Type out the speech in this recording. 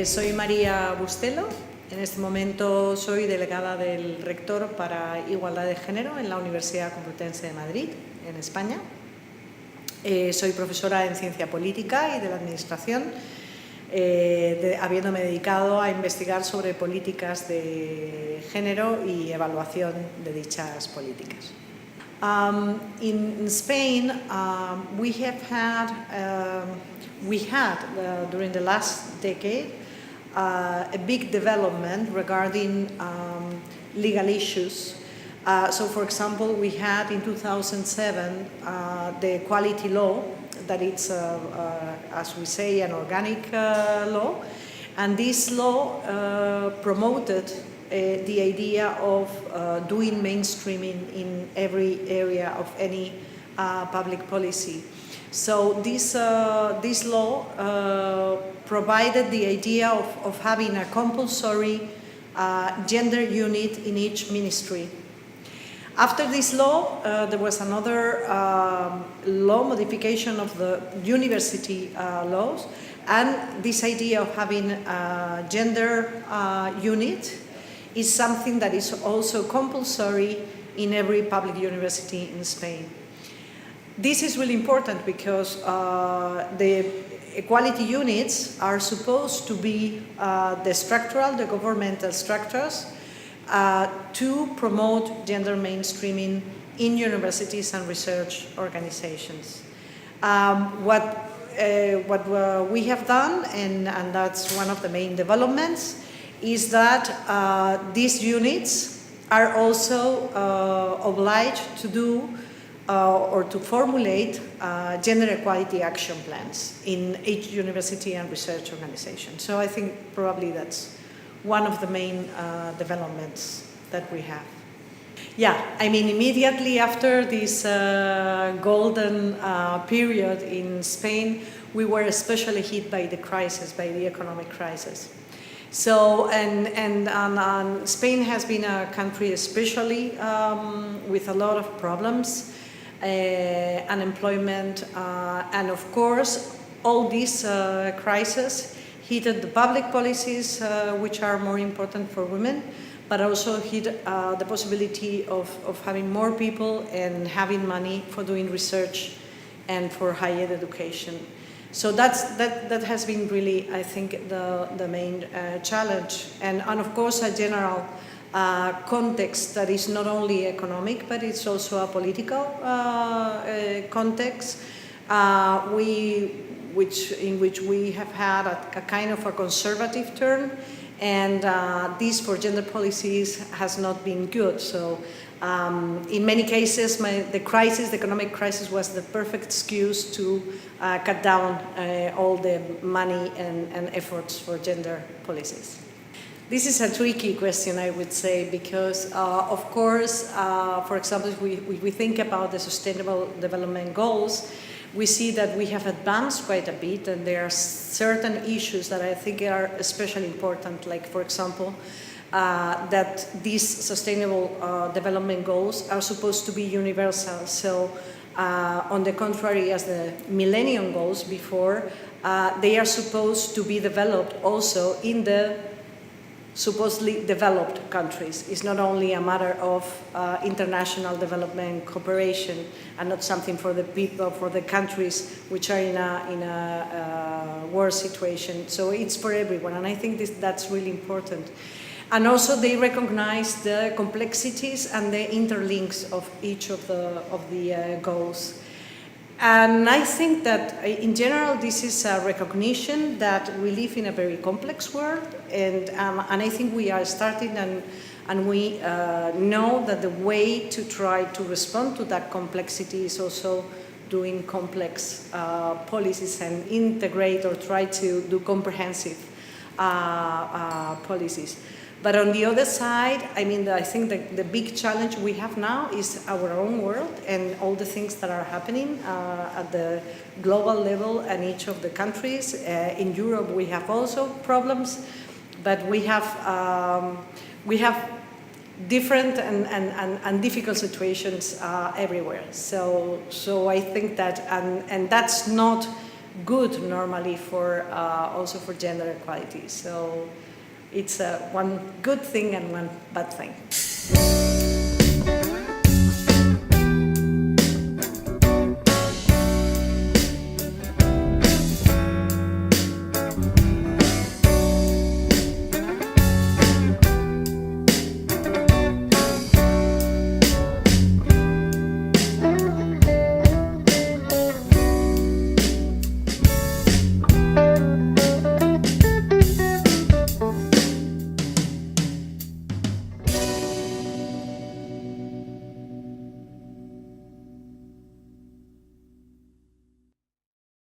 Soy María Bustelo. En este momento soy delegada del rector para Igualdad de Género en la Universidad Complutense de Madrid, en España. Soy profesora en Ciencia Política y de la Administración, habiéndome dedicado a investigar sobre políticas de género y evaluación de dichas políticas. In Spain, we had during the last decade a big development regarding legal issues. So, for example, we had in 2007 the equality law, that it's, as we say, an organic law, and this law promoted the idea of doing mainstreaming in every area of any public policy. So this law provided the idea of having a compulsory gender unit in each ministry. After this law, there was another law modification of the university laws, and this idea of having a gender unit is something that is also compulsory in every public university in Spain. This is really important because the equality units are supposed to be the governmental structures to promote gender mainstreaming in universities and research organizations. What we have done, and that's one of the main developments, is that these units are also obliged to do or to formulate gender equality action plans in each university and research organization. So I think probably that's one of the main developments that we have. Yeah, I mean, immediately after this golden period in Spain, we were especially hit by the crisis, by the economic crisis. So, and Spain has been a country especially with a lot of problems, unemployment, and of course, all these crises hit the public policies which are more important for women, but also hit the possibility of having more people and having money for doing research and for higher education. So that has been really, I think, the main challenge, and of course a general context that is not only economic, but it's also a political context, in which we have had a kind of a conservative turn, and this for gender policies has not been good. So in many cases, the economic crisis was the perfect excuse to cut down all the money and efforts for gender policies. This is a tricky question, I would say, because of course, for example, if we think about the Sustainable Development Goals, we see that we have advanced quite a bit, and there are certain issues that I think are especially important, like, for example, that these Sustainable Development Goals are supposed to be universal. So, on the contrary, as the Millennium Goals before, they are supposed to be developed also in the supposedly developed countries. It's not only a matter of international development cooperation and not something for the people, for the countries which are in a war situation. So it's for everyone, and I think that's really important. And also they recognize the complexities and the interlinks of each of the goals. And I think that in general this is a recognition that we live in a very complex world, and I think we are starting and we know that the way to try to respond to that complexity is also doing complex policies and integrate or try to do comprehensive policies. But on the other side, I mean, I think the big challenge we have now is our own world and all the things that are happening at the global level and each of the countries. In Europe, we have also problems, but we have different and difficult situations everywhere. So I think that, and that's not good normally for also for gender equality. So it's one good thing and one bad thing.